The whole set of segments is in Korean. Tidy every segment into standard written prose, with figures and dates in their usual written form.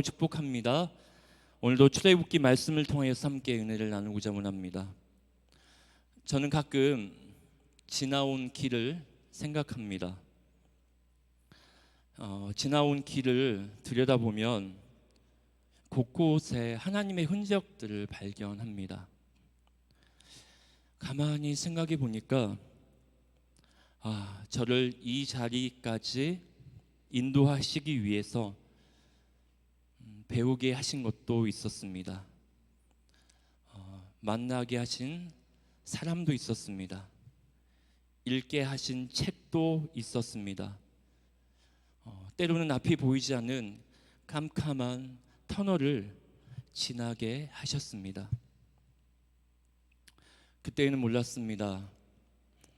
축복합니다. 오늘도 출애굽기 말씀을 통해서 함께 은혜를 나누고자 원합니다. 저는 가끔 지나온 길을 생각합니다. 지나온 길을 들여다보면 곳곳에 하나님의 흔적들을 발견합니다. 가만히 생각해 보니까 저를 이 자리까지 인도하시기 위해서 배우게 하신 것도 있었습니다. 만나게 하신 사람도 있었습니다. 읽게 하신 책도 있었습니다. 때로는 앞이 보이지 않는 캄캄한 터널을 지나게 하셨습니다. 그때는 몰랐습니다.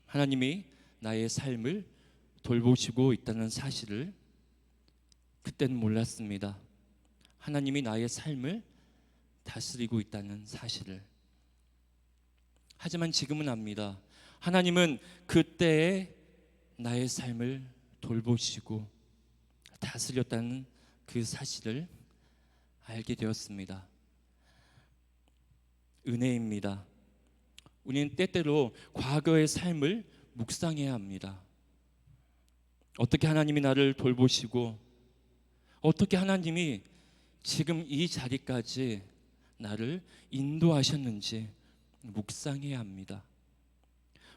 하나님이 나의 삶을 돌보시고 있다는 사실을. 그때는 몰랐습니다. 하나님이 나의 삶을 다스리고 있다는 사실을. 하지만 지금은 압니다. 하나님은 그때의 나의 삶을 돌보시고 다스렸다는 그 사실을 알게 되었습니다. 은혜입니다. 우리는 때때로 과거의 삶을 묵상해야 합니다. 어떻게 하나님이 나를 돌보시고 어떻게 하나님이 지금 이 자리까지 나를 인도하셨는지 묵상해야 합니다.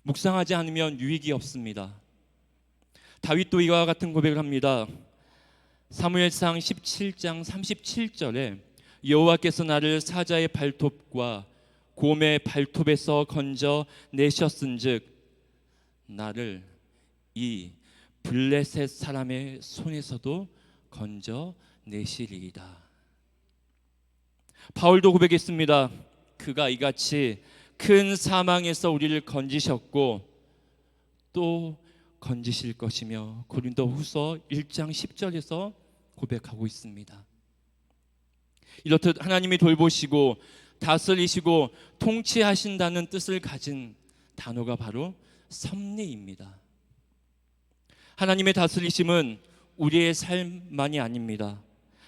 묵상하지 않으면 유익이 없습니다. 다윗도 이와 같은 고백을 합니다. 사무엘상 17장 37절에 여호와께서 나를 사자의 발톱과 곰의 발톱에서 건져 내셨은즉 나를 이 블레셋 사람의 손에서도 건져 내시리이다. 바울도 고백했습니다. 그가 이같이 큰 사망에서 우리를 건지셨고 또 건지실 것이며 고린도후서 1장 10절에서 고백하고 있습니다. 이렇듯 하나님이 돌보시고 다스리시고 통치하신다는 뜻을 가진 단어가 바로 섭리입니다. 하나님의 다스리심은 우리의 삶만이 아닙니다.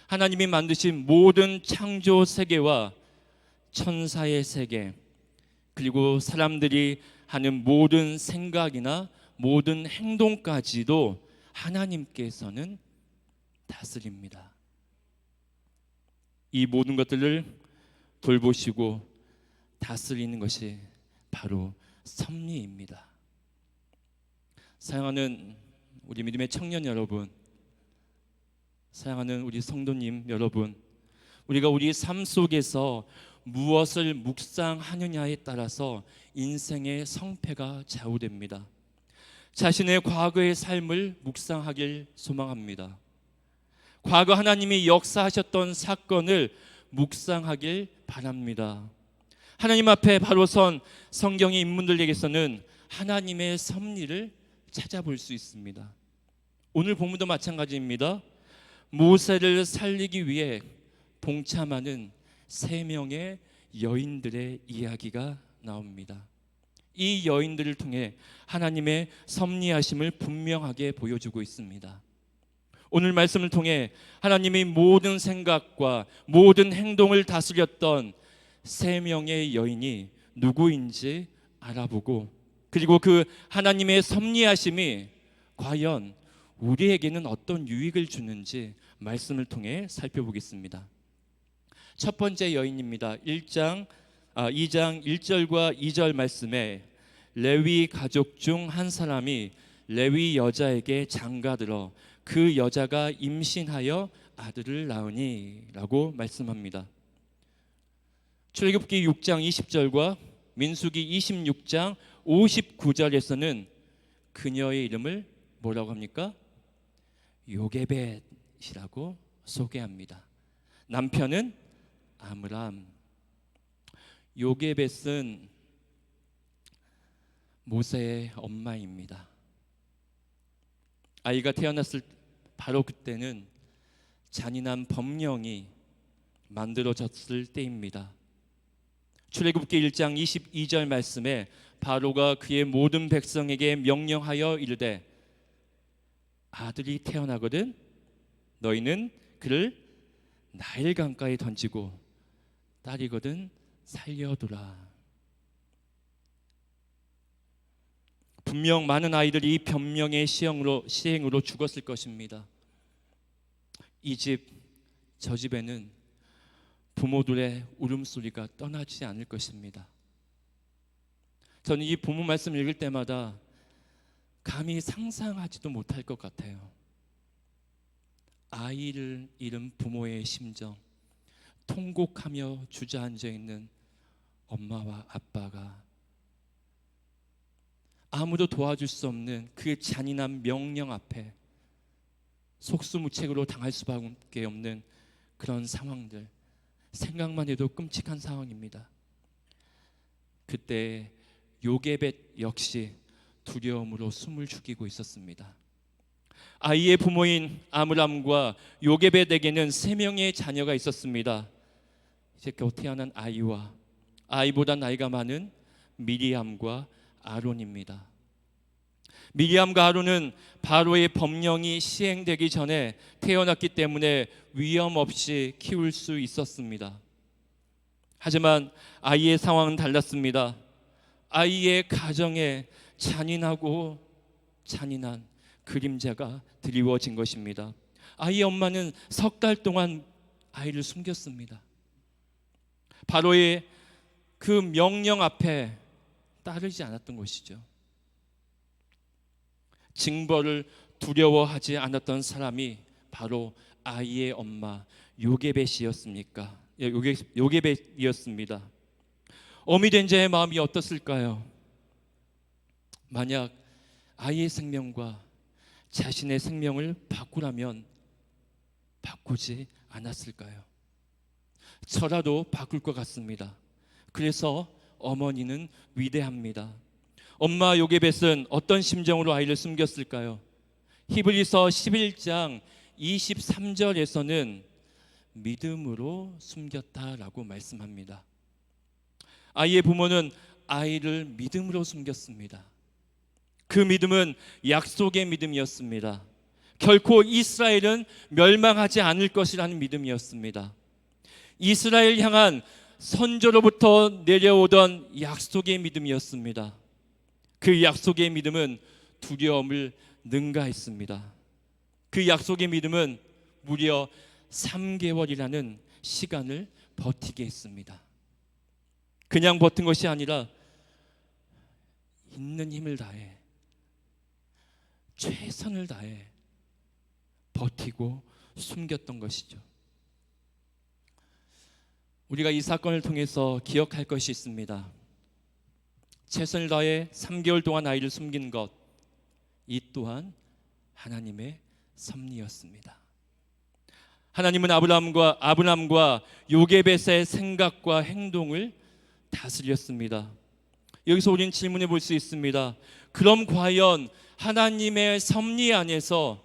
하나님이 만드신 모든 창조 세계와 천사의 세계, 그리고 사람들이 하는 모든 생각이나 모든 행동까지도 하나님께서는 다스립니다. 이 모든 것들을 돌보시고 다스리는 것이 바로 섭리입니다. 사랑하는 우리 믿음의 청년 여러분, 사랑하는 우리 성도님 여러분, 우리가 우리 삶 속에서 무엇을 묵상하느냐에 따라서 인생의 성패가 좌우됩니다. 자신의 과거의 삶을 묵상하길 소망합니다. 과거 하나님이 역사하셨던 사건을 묵상하길 바랍니다. 하나님 앞에 바로 선 성경의 인물들에게서는 하나님의 섭리를 찾아볼 수 있습니다. 오늘 본문도 마찬가지입니다. 모세를 살리기 위해 동참하는 3명의 여인들의 이야기가 나옵니다. 이 여인들을 통해 하나님의 섭리하심을 분명하게 보여주고 있습니다. 오늘 말씀을 통해 하나님이 모든 생각과 모든 행동을 다스렸던 3명의 여인이 누구인지 알아보고, 그리고 그 하나님의 섭리하심이 과연 우리에게는 어떤 유익을 주는지 말씀을 통해 살펴보겠습니다. 첫 번째 여인입니다. 2장 1절과 2절 말씀에 레위 가족 중 한 사람이 레위 여자에게 장가들어 그 여자가 임신하여 아들을 낳으니 라고 말씀합니다. 출애굽기 6장 20절과 민수기 26장 59절에서는 그녀의 이름을 뭐라고 합니까? 요게벳이라고 소개합니다. 남편은 아므람. 요게벳은 모세의 엄마입니다. 아이가 태어났을 바로 그때는 잔인한 법령이 만들어졌을 때입니다. 출애굽기 1장 22절 말씀에 바로가 그의 모든 백성에게 명령하여 이르되 아들이 태어나거든 너희는 그를 나일 강가에 던지고 딸이거든 살려두라. 분명 많은 아이들이 변명의 시행으로 죽었을 것입니다. 이 집, 저 집에는 부모들의 울음소리가 떠나지 않을 것입니다. 저는 이 본문 말씀 읽을 때마다 감히 상상하지도 못할 것 같아요. 아이를 잃은 부모의 심정, 통곡하며 주저앉아 있는 엄마와 아빠가 아무도 도와줄 수 없는 그 잔인한 명령 앞에 속수무책으로 당할 수밖에 없는 그런 상황들, 생각만 해도 끔찍한 상황입니다. 그때 요게벳 역시 두려움으로 숨을 죽이고 있었습니다. 아이의 부모인 아므람과 요게벳에게는 3명의 자녀가 있었습니다. 이제 곧 태어난 아이와 아이보다 나이가 많은 미리암과 아론입니다. 미리암과 아론은 바로의 법령이 시행되기 전에 태어났기 때문에 위험 없이 키울 수 있었습니다. 하지만 아이의 상황은 달랐습니다. 아이의 가정에 잔인하고 잔인한 그림자가 드리워진 것입니다. 아이의 엄마는 3달 동안 아이를 숨겼습니다. 바로의 그 명령 앞에 따르지 않았던 것이죠. 징벌을 두려워하지 않았던 사람이 바로 아이의 엄마 요게벳이었습니까? 요게벳이었습니다. 어미 된 자의 마음이 어떻을까요? 만약 아이의 생명과 자신의 생명을 바꾸라면 바꾸지 않았을까요? 저라도 바꿀 것 같습니다. 그래서 어머니는 위대합니다. 엄마 요게벳은 어떤 심정으로 아이를 숨겼을까요? 히브리서 11장 23절에서는 믿음으로 숨겼다라고 말씀합니다. 아이의 부모는 아이를 믿음으로 숨겼습니다. 그 믿음은 약속의 믿음이었습니다. 결코 이스라엘은 멸망하지 않을 것이라는 믿음이었습니다. 이스라엘 향한 선조로부터 내려오던 약속의 믿음이었습니다. 그 약속의 믿음은 두려움을 능가했습니다. 그 약속의 믿음은 무려 3개월이라는 시간을 버티게 했습니다. 그냥 버틴 것이 아니라 있는 힘을 다해 최선을 다해 버티고 숨겼던 것이죠. 우리가 이 사건을 통해서 기억할 것이 있습니다. 최선을 다해 3개월 동안 아이를 숨긴 것, 이 또한 하나님의 섭리였습니다. 하나님은 아브람과 요게벳의 생각과 행동을 다스렸습니다. 여기서 우리는 질문해 볼 수 있습니다. 그럼 과연 하나님의 섭리 안에서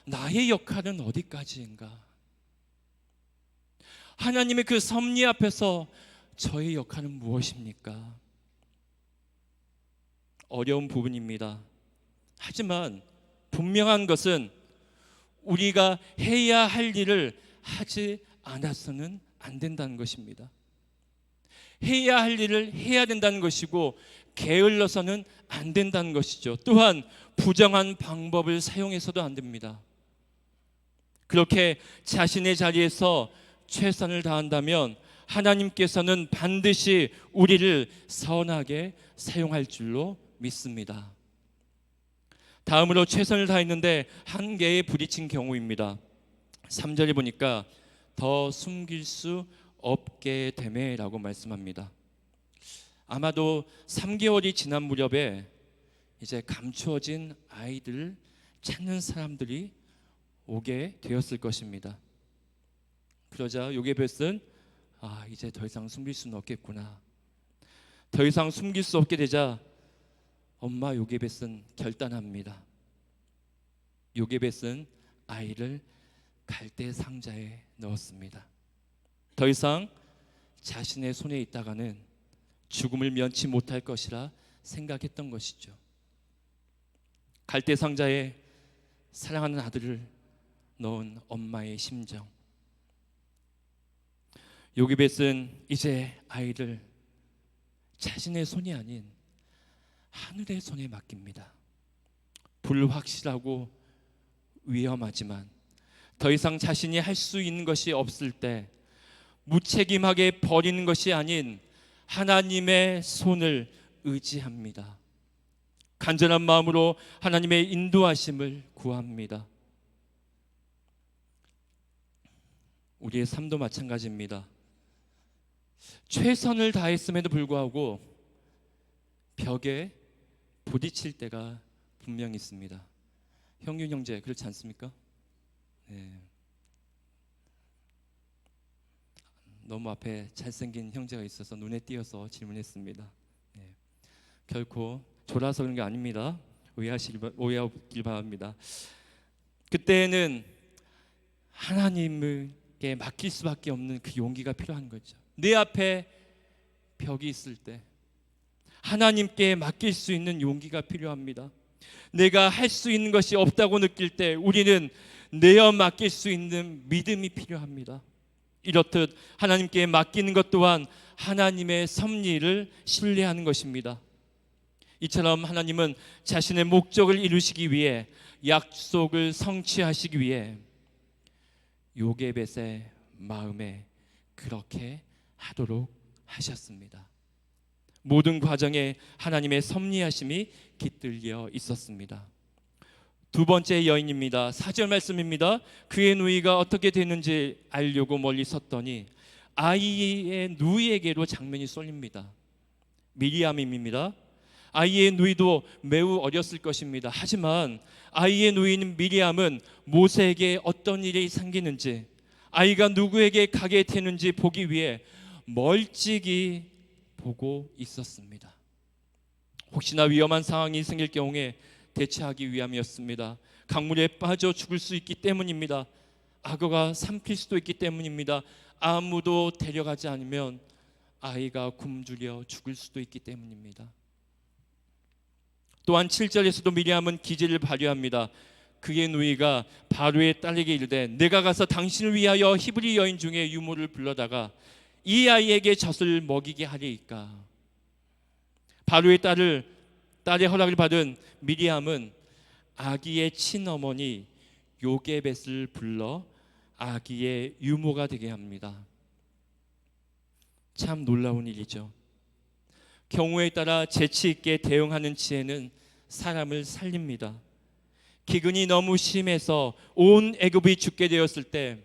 나의 역할은 어디까지인가? 하나님의 그 섭리 앞에서 저의 역할은 무엇입니까? 어려운 부분입니다. 하지만 분명한 것은 우리가 해야 할 일을 하지 않아서는 안 된다는 것입니다. 해야 할 일을 해야 된다는 것이고 게을러서는 안 된다는 것이죠. 또한 부정한 방법을 사용해서도 안 됩니다. 그렇게 자신의 자리에서 최선을 다한다면 하나님께서는 반드시 우리를 선하게 사용할 줄로 믿습니다. 다음으로 최선을 다했는데 한계에 부딪힌 경우입니다. 3절에 보니까 더 숨길 수 없게 되매라고 말씀합니다. 아마도 3개월이 지난 무렵에 이제 감추어진 아이들을 찾는 사람들이 오게 되었을 것입니다. 그러자 요게벳은 이제 더 이상 숨길 수는 없겠구나. 더 이상 숨길 수 없게 되자 엄마 요게벳은 결단합니다. 요게벳은 아이를 갈대 상자에 넣었습니다. 더 이상 자신의 손에 있다가는 죽음을 면치 못할 것이라 생각했던 것이죠. 갈대 상자에 사랑하는 아들을 넣은 엄마의 심정, 요게벳은 이제 아이를 자신의 손이 아닌 하늘의 손에 맡깁니다. 불확실하고 위험하지만 더 이상 자신이 할 수 있는 것이 없을 때 무책임하게 버리는 것이 아닌 하나님의 손을 의지합니다. 간절한 마음으로 하나님의 인도하심을 구합니다. 우리의 삶도 마찬가지입니다. 최선을 다했음에도 불구하고 벽에 부딪힐 때가 분명히 있습니다. 형균 형제, 그렇지 않습니까? 네. 너무 앞에 잘생긴 형제가 있어서 눈에 띄어서 질문했습니다. 네. 결코 졸아서 그런 게 아닙니다. 오해하길 바랍니다. 그때는 하나님께 맡길 수밖에 없는 그 용기가 필요한 거죠. 내 앞에 벽이 있을 때 하나님께 맡길 수 있는 용기가 필요합니다. 내가 할 수 있는 것이 없다고 느낄 때 우리는 내어 맡길 수 있는 믿음이 필요합니다. 이렇듯 하나님께 맡기는 것 또한 하나님의 섭리를 신뢰하는 것입니다. 이처럼 하나님은 자신의 목적을 이루시기 위해, 약속을 성취하시기 위해 요게벳의 마음에 그렇게 하도록 하셨습니다. 모든 과정에 하나님의 섭리하심이 깃들려 있었습니다. 두 번째 여인입니다. 4절 말씀입니다. 그의 누이가 어떻게 되는지 알려고 멀리 섰더니 아이의 누이에게로 장면이 쏠립니다. 미리암입니다. 아이의 누이도 매우 어렸을 것입니다. 하지만 아이의 누이인 미리암은 모세에게 어떤 일이 생기는지, 아이가 누구에게 가게 되는지 보기 위해 멀찍이 보고 있었습니다. 혹시나 위험한 상황이 생길 경우에 대처하기 위함이었습니다. 강물에 빠져 죽을 수 있기 때문입니다. 악어가 삼킬 수도 있기 때문입니다. 아무도 데려가지 않으면 아이가 굶주려 죽을 수도 있기 때문입니다. 또한 7절에서도 미리암은 기지를 발휘합니다. 그의 누이가 바로의 딸에게 이르되 내가 가서 당신을 위하여 히브리 여인 중에 유모를 불러다가 이 아이에게 젖을 먹이게 하리이까. 바로의 딸의 허락을 받은 미리암은 아기의 친어머니 요게벳을 불러 아기의 유모가 되게 합니다. 참 놀라운 일이죠. 경우에 따라 재치 있게 대응하는 지혜는 사람을 살립니다. 기근이 너무 심해서 온 애굽이 죽게 되었을 때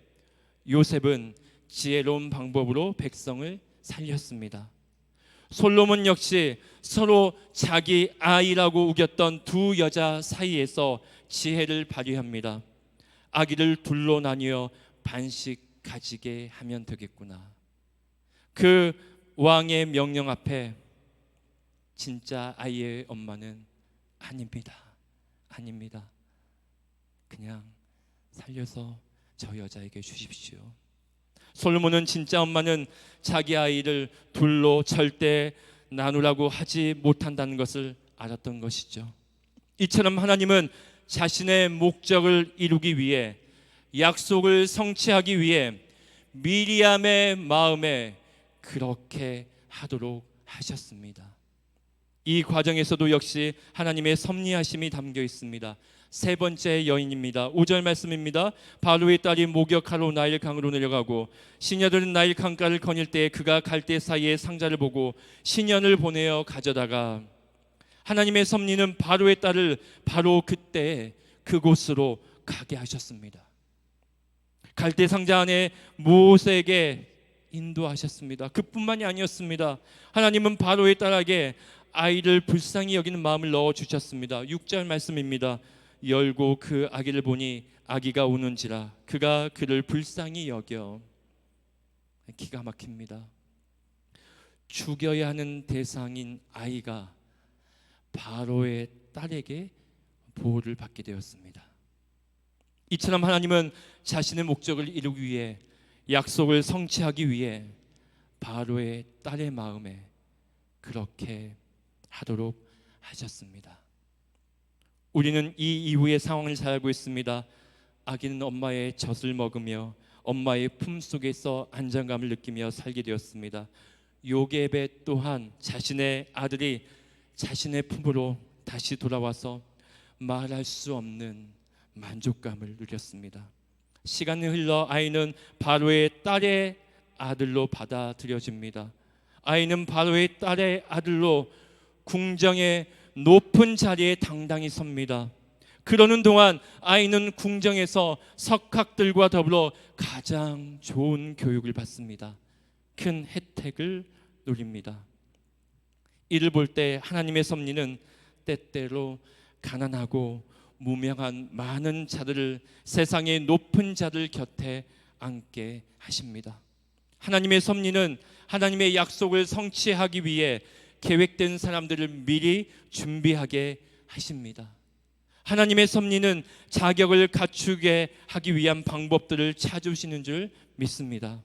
요셉은 지혜로운 방법으로 백성을 살렸습니다. 솔로몬 역시 서로 자기 아이라고 우겼던 두 여자 사이에서 지혜를 발휘합니다. 아기를 둘로 나뉘어 반씩 가지게 하면 되겠구나. 그 왕의 명령 앞에 진짜 아이의 엄마는 아닙니다. 그냥 살려서 저 여자에게 주십시오. 솔로몬은 진짜 엄마는 자기 아이를 둘로 절대 나누라고 하지 못한다는 것을 알았던 것이죠. 이처럼 하나님은 자신의 목적을 이루기 위해, 약속을 성취하기 위해 미리암의 마음에 그렇게 하도록 하셨습니다. 이 과정에서도 역시 하나님의 섭리하심이 담겨 있습니다. 세 번째 여인입니다. 5절 말씀입니다. 바로의 딸이 목욕하러 나일 강으로 내려가고 시녀들은 나일 강가를 거닐 때 그가 갈대 사이에 상자를 보고 시년을 보내어 가져다가, 하나님의 섭리는 바로의 딸을 바로 그때 그곳으로 가게 하셨습니다. 갈대 상자 안에 모세에게 인도하셨습니다. 그뿐만이 아니었습니다. 하나님은 바로의 딸에게 아이를 불쌍히 여기는 마음을 넣어주셨습니다. 6절 말씀입니다. 열고 그 아기를 보니 아기가 우는지라 그가 그를 불쌍히 여겨. 기가 막힙니다. 죽여야 하는 대상인 아이가 바로의 딸에게 보호를 받게 되었습니다. 이처럼 하나님은 자신의 목적을 이루기 위해, 약속을 성취하기 위해 바로의 딸의 마음에 그렇게 하도록 하셨습니다. 우리는 이 이후의 상황을 잘 알고 있습니다. 아기는 엄마의 젖을 먹으며 엄마의 품속에서 안정감을 느끼며 살게 되었습니다. 요게벳 또한 자신의 아들이 자신의 품으로 다시 돌아와서 말할 수 없는 만족감을 누렸습니다. 시간이 흘러 아이는 바로의 딸의 아들로 받아들여집니다. 아이는 바로의 딸의 아들로 궁정의 높은 자리에 당당히 섭니다. 그러는 동안 아이는 궁정에서 석학들과 더불어 가장 좋은 교육을 받습니다. 큰 혜택을 누립니다. 이를 볼 때 하나님의 섭리는 때때로 가난하고 무명한 많은 자들을 세상의 높은 자들 곁에 앉게 하십니다. 하나님의 섭리는 하나님의 약속을 성취하기 위해 계획된 사람들을 미리 준비하게 하십니다. 하나님의 섭리는 자격을 갖추게 하기 위한 방법들을 찾으시는 줄 믿습니다.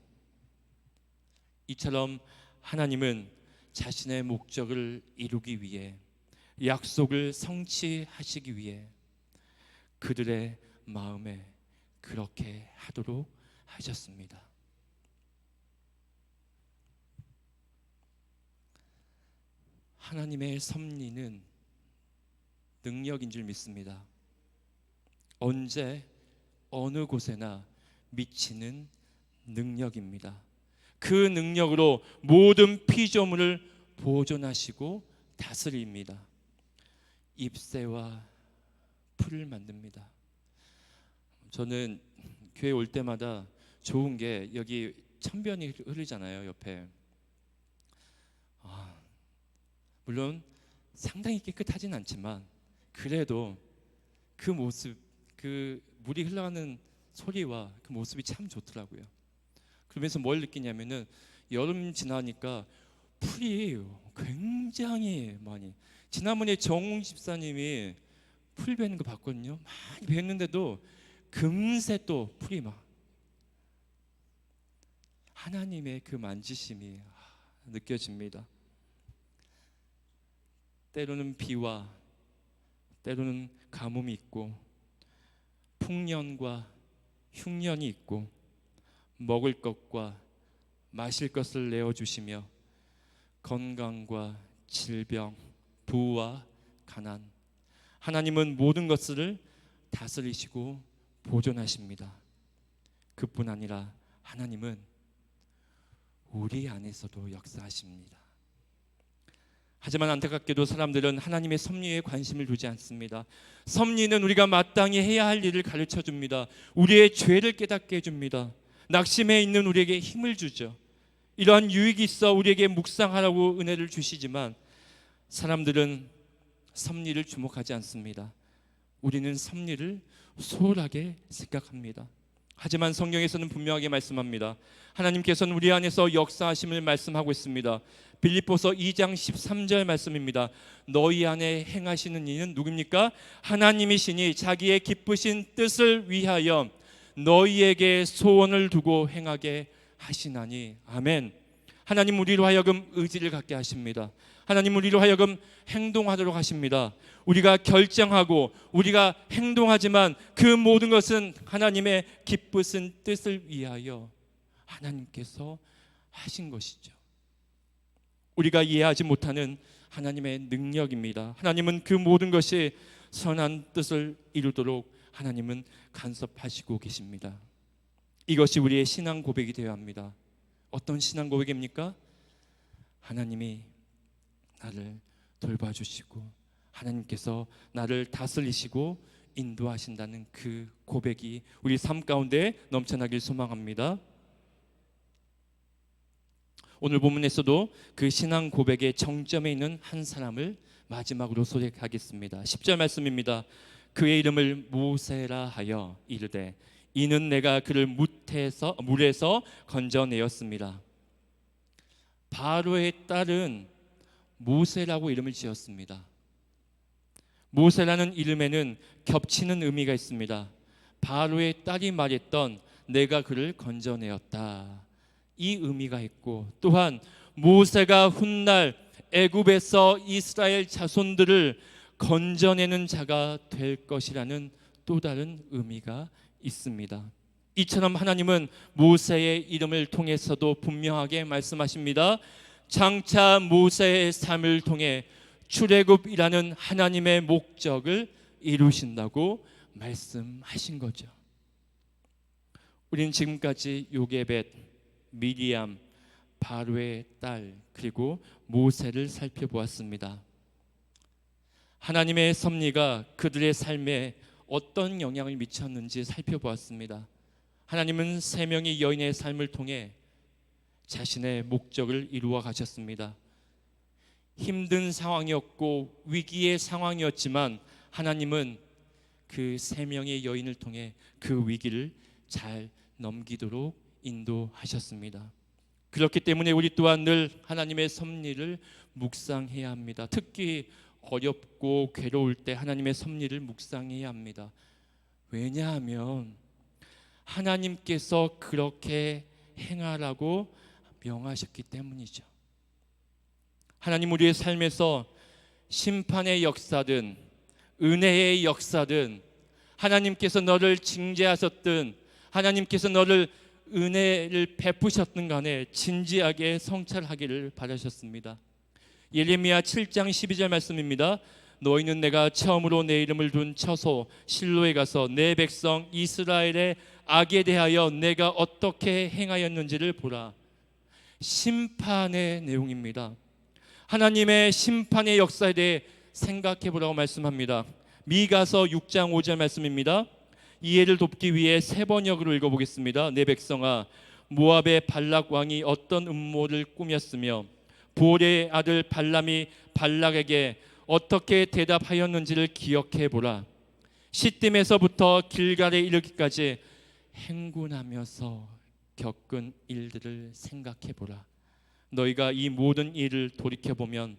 이처럼 하나님은 자신의 목적을 이루기 위해, 약속을 성취하시기 위해 그들의 마음에 그렇게 하도록 하셨습니다. 하나님의 섭리는 능력인 줄 믿습니다. 언제 어느 곳에나 미치는 능력입니다. 그 능력으로 모든 피조물을 보존하시고 다스립니다. 잎새와 풀을 만듭니다. 저는 교회 올 때마다 좋은 게 여기 천변이 흐르잖아요, 옆에. 물론 상당히 깨끗하진 않지만 그래도 그 모습, 그 물이 흘러가는 소리와 그 모습이 참 좋더라고요. 그러면서 뭘 느끼냐면은 여름 지나니까 풀이 굉장히 많이, 지난번에 정웅 집사님이 풀 베는 거 봤거든요. 많이 뱄는데도 금세 또 풀이 막, 하나님의 그 만지심이 느껴집니다. 때로는 비와 때로는 가뭄이 있고 풍년과 흉년이 있고 먹을 것과 마실 것을 내어주시며 건강과 질병, 부와 가난, 하나님은 모든 것을 다스리시고 보존하십니다. 그뿐 아니라 하나님은 우리 안에서도 역사하십니다. 하지만 안타깝게도 사람들은 하나님의 섭리에 관심을 두지 않습니다. 섭리는 우리가 마땅히 해야 할 일을 가르쳐 줍니다. 우리의 죄를 깨닫게 해줍니다. 낙심해 있는 우리에게 힘을 주죠. 이러한 유익이 있어 우리에게 묵상하라고 은혜를 주시지만 사람들은 섭리를 주목하지 않습니다. 우리는 섭리를 소홀하게 생각합니다. 하지만 성경에서는 분명하게 말씀합니다. 하나님께서는 우리 안에서 역사하심을 말씀하고 있습니다. 빌립보서 2장 13절 말씀입니다. 너희 안에 행하시는 이는 누굽니까? 하나님이시니 자기의 기쁘신 뜻을 위하여 너희에게 소원을 두고 행하게 하시나니. 아멘. 하나님 우리로 하여금 의지를 갖게 하십니다. 하나님 우리로 하여금 행동하도록 하십니다. 우리가 결정하고 우리가 행동하지만 그 모든 것은 하나님의 기쁘신 뜻을 위하여 하나님께서 하신 것이죠. 우리가 이해하지 못하는 하나님의 능력입니다. 하나님은 그 모든 것이 선한 뜻을 이루도록 하나님은 간섭하시고 계십니다. 이것이 우리의 신앙 고백이 되어야 합니다. 어떤 신앙 고백입니까? 하나님이 나를 돌봐주시고 하나님께서 나를 다스리시고 인도하신다는 그 고백이 우리 삶 가운데 넘쳐나길 소망합니다. 오늘 본문에서도 그 신앙 고백의 정점에 있는 한 사람을 마지막으로 소개하겠습니다. 10절 말씀입니다. 그의 이름을 모세라 하여 이르되 이는 내가 그를 물에서 건져내었습니다. 바로의 딸은 모세라고 이름을 지었습니다. 모세라는 이름에는 겹치는 의미가 있습니다. 바로의 딸이 말했던 내가 그를 건져내었다, 이 의미가 있고, 또한 모세가 훗날 애굽에서 이스라엘 자손들을 건져내는 자가 될 것이라는 또 다른 의미가 있습니다. 이처럼 하나님은 모세의 이름을 통해서도 분명하게 말씀하십니다. 장차 모세의 삶을 통해 출애굽이라는 하나님의 목적을 이루신다고 말씀하신 거죠. 우리는 지금까지 요게벳, 미리암, 바로의 딸, 그리고 모세를 살펴보았습니다. 하나님의 섭리가 그들의 삶에 어떤 영향을 미쳤는지 살펴보았습니다. 하나님은 세 명의 여인의 삶을 통해 자신의 목적을 이루어 가셨습니다. 힘든 상황이었고 위기의 상황이었지만 하나님은 그 세 명의 여인을 통해 그 위기를 잘 넘기도록 인도하셨습니다. 그렇기 때문에 우리 또한 늘 하나님의 섭리를 묵상해야 합니다. 특히 어렵고 괴로울 때 하나님의 섭리를 묵상해야 합니다. 왜냐하면 하나님께서 그렇게 행하라고 명하셨기 때문이죠. 하나님 우리의 삶에서 심판의 역사든 은혜의 역사든 하나님께서 너를 징계하셨든 하나님께서 너를 은혜를 베푸셨든 간에 진지하게 성찰하기를 바라셨습니다. 예레미야 7장 12절 말씀입니다. 너희는 내가 처음으로 내 이름을 둔 처소 실로에 가서 내 백성 이스라엘의 악에 대하여 내가 어떻게 행하였는지를 보라. 심판의 내용입니다. 하나님의 심판의 역사에 대해 생각해 보라고 말씀합니다. 미가서 6장 5절 말씀입니다. 이해를 돕기 위해 세 번역으로 읽어보겠습니다. 내 백성아, 모압의 발락 왕이 어떤 음모를 꾸몄으며 보레의 아들 발람이 발락에게 어떻게 대답하였는지를 기억해 보라. 시딤에서부터 길갈에 이르기까지 행군하면서 겪은 일들을 생각해 보라. 너희가 이 모든 일을 돌이켜 보면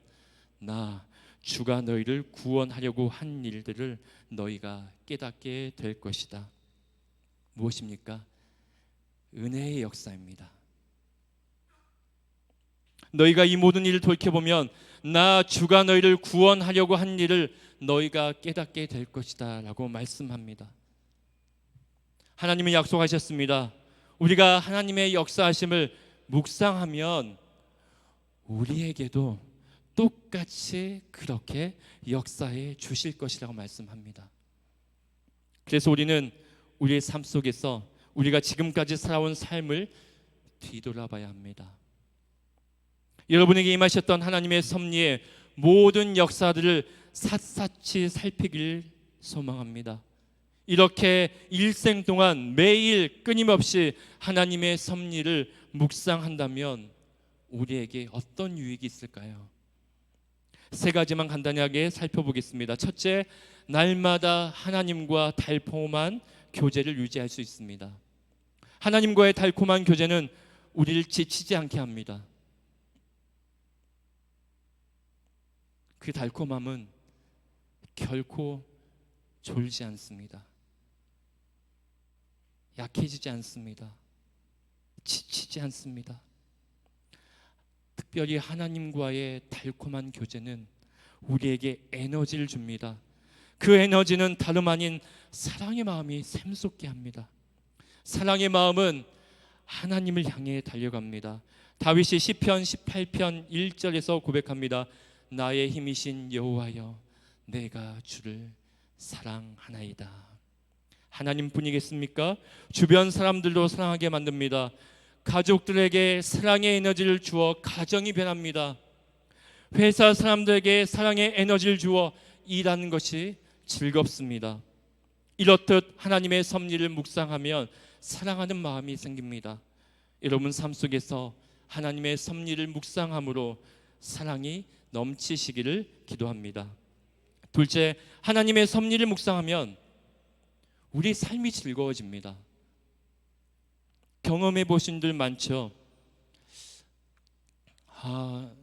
나 주가 너희를 구원하려고 한 일들을 너희가 깨닫게 될 것이다. 무엇입니까? 은혜의 역사입니다. 너희가 이 모든 일을 돌이켜보면 나 주가 너희를 구원하려고 한 일을 너희가 깨닫게 될 것이다 라고 말씀합니다. 하나님은 약속하셨습니다. 우리가 하나님의 역사하심을 묵상하면 우리에게도 똑같이 그렇게 역사해 주실 것이라고 말씀합니다. 그래서 우리는 우리의 삶 속에서 우리가 지금까지 살아온 삶을 뒤돌아봐야 합니다. 여러분에게 임하셨던 하나님의 섭리의 모든 역사들을 샅샅이 살피길 소망합니다. 이렇게 일생 동안 매일 끊임없이 하나님의 섭리를 묵상한다면 우리에게 어떤 유익이 있을까요? 세 가지만 간단하게 살펴보겠습니다. 첫째, 날마다 하나님과 달콤한 교제를 유지할 수 있습니다. 하나님과의 달콤한 교제는 우리를 지치지 않게 합니다. 그 달콤함은 결코 졸지 않습니다. 약해지지 않습니다. 지치지 않습니다. 특별히 하나님과의 달콤한 교제는 우리에게 에너지를 줍니다. 그 에너지는 다름 아닌 사랑의 마음이 샘솟게 합니다. 사랑의 마음은 하나님을 향해 달려갑니다. 다윗이 시편 18편 1절에서 고백합니다. 나의 힘이신 여호와여, 내가 주를 사랑하나이다. 하나님뿐이겠습니까? 주변 사람들도 사랑하게 만듭니다. 가족들에게 사랑의 에너지를 주어 가정이 변합니다. 회사 사람들에게 사랑의 에너지를 주어 일하는 것이 즐겁습니다. 이렇듯 하나님의 섭리를 묵상하면 사랑하는 마음이 생깁니다. 여러분 삶 속에서 하나님의 섭리를 묵상함으로 사랑이 넘치시기를 기도합니다. 둘째, 하나님의 섭리를 묵상하면 우리 삶이 즐거워집니다. 경험해 보신 분 많죠?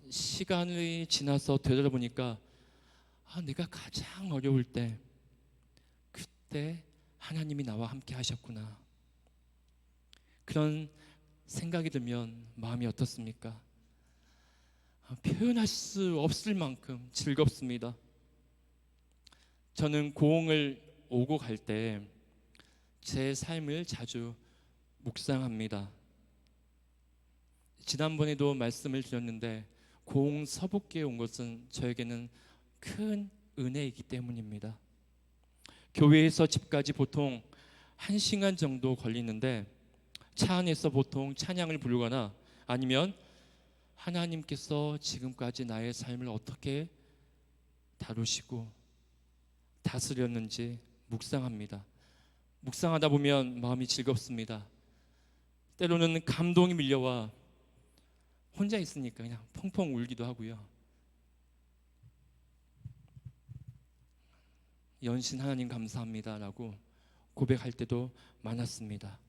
시간이 지나서 되돌아보니까 내가 가장 어려울 때 그때 하나님이 나와 함께 하셨구나. 그런 생각이 들면 마음이 어떻습니까? 표현할 수 없을 만큼 즐겁습니다. 저는 고흥을 오고 갈 때 제 삶을 자주 묵상합니다. 지난번에도 말씀을 드렸는데 공서북교에 온 것은 저에게는 큰 은혜이기 때문입니다. 교회에서 집까지 보통 1시간 정도 걸리는데 차 안에서 보통 찬양을 부르거나 아니면 하나님께서 지금까지 나의 삶을 어떻게 다루시고 다스렸는지 묵상합니다. 묵상하다 보면 마음이 즐겁습니다. 때로는 감동이 밀려와 혼자 있으니까 그냥 펑펑 울기도 하고요. 연신 하나님 감사합니다라고 고백할 때도 많았습니다.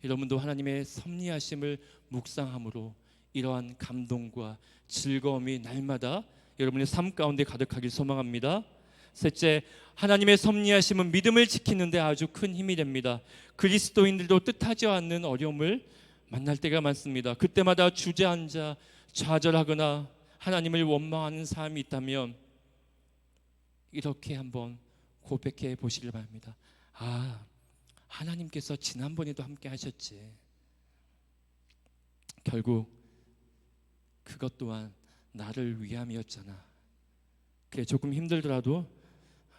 여러분도 하나님의 섭리하심을 묵상함으로 이러한 감동과 즐거움이 날마다 여러분의 삶 가운데 가득하길 소망합니다. 셋째, 하나님의 섭리하심은 믿음을 지키는 데 아주 큰 힘이 됩니다. 그리스도인들도 뜻하지 않는 어려움을 만날 때가 많습니다. 그때마다 주저앉아 좌절하거나 하나님을 원망하는 삶이 있다면 이렇게 한번 고백해 보시길 바랍니다. 하나님께서 지난번에도 함께 하셨지. 결국 그것 또한 나를 위함이었잖아. 그래, 조금 힘들더라도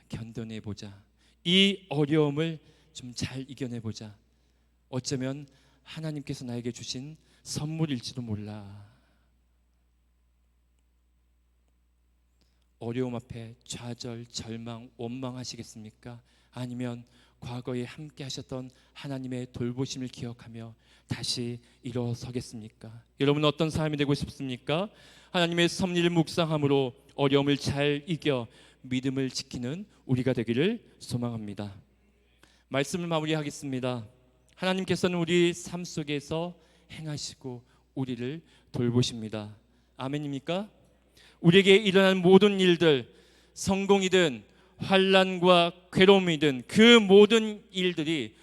견뎌내보자. 이 어려움을 좀 잘 이겨내보자. 어쩌면 하나님께서 나에게 주신 선물일지도 몰라. 어려움 앞에 좌절, 절망, 원망하시겠습니까? 아니면 과거에 함께 하셨던 하나님의 돌보심을 기억하며 다시 일어서겠습니까? 여러분은 어떤 삶이 되고 싶습니까? 하나님의 섭리를 묵상함으로 어려움을 잘 이겨 믿음을 지키는 우리가 되기를 소망합니다. 말씀을 마무리하겠습니다. 하나님께서는 우리 삶 속에서 행하시고 우리를 돌보십니다. 아멘입니까? 우리에게 일어난 모든 일들, 성공이든 환난과 괴로움이든 그 모든 일들이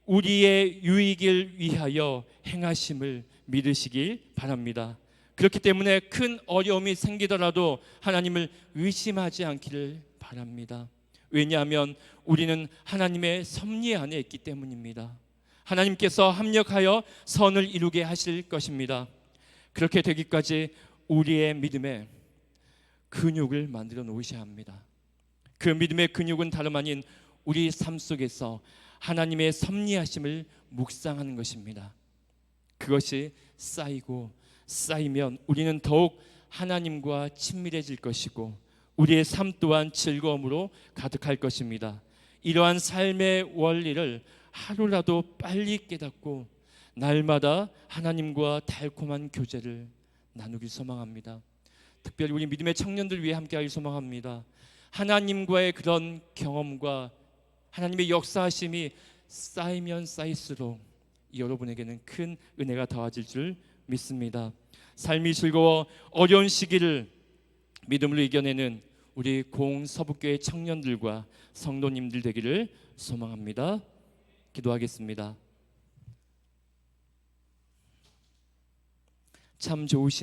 우리의 유익을 위하여 행하심을 믿으시길 바랍니다. 그렇기 때문에 큰 어려움이 생기더라도 하나님을 의심하지 않기를 바랍니다. 왜냐하면 우리는 하나님의 섭리 안에 있기 때문입니다. 하나님께서 합력하여 선을 이루게 하실 것입니다. 그렇게 되기까지 우리의 믿음에 근육을 만들어 놓으셔야 합니다. 그 믿음의 근육은 다름 아닌 우리 삶 속에서 하나님의 섭리하심을 묵상하는 것입니다. 그것이 쌓이고 쌓이면 우리는 더욱 하나님과 친밀해질 것이고 우리의 삶 또한 즐거움으로 가득할 것입니다. 이러한 삶의 원리를 하루라도 빨리 깨닫고 날마다 하나님과 달콤한 교제를 나누길 소망합니다. 특별히 우리 믿음의 청년들 위해 함께하길 소망합니다. 하나님과의 그런 경험과 하나님의 역사하심이 쌓이면 쌓일수록 여러분에게는 큰 은혜가 더해질 줄 믿습니다. 삶이 즐거워 어려운 시기를 믿음으로 이겨내는 우리 공서북교회 청년들과 성도님들 되기를 소망합니다. 기도하겠습니다. 참 좋으신